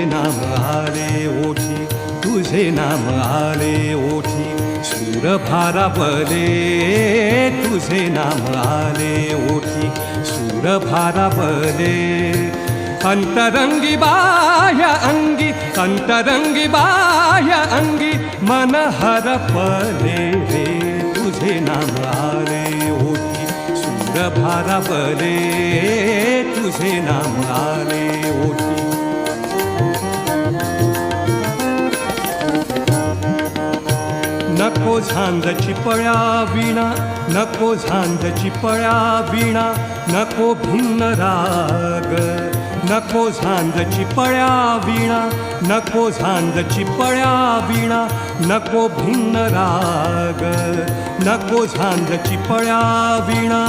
नाम आले ओठी, तुझे नाम आले ओठी, सूर भारावले तुझे नाम आले ओठी, सूर भारावले. अंतरंगी बाह्य अंगी, अंतरंगी बाह्य अंगी, मन हरपले रे तुझे नाम आले ओठी, सूर भारावले तुझे नाम आले ओठी. नको झांजची पळ्या वीणा, नको झांजची पळ्या वीणा, नको भिन्न राग, नको झांजची पळ्या वीणा, नको झांजची पळ्या वीणा, नको भिन्न राग, नको झांजची पळ्या वीणा.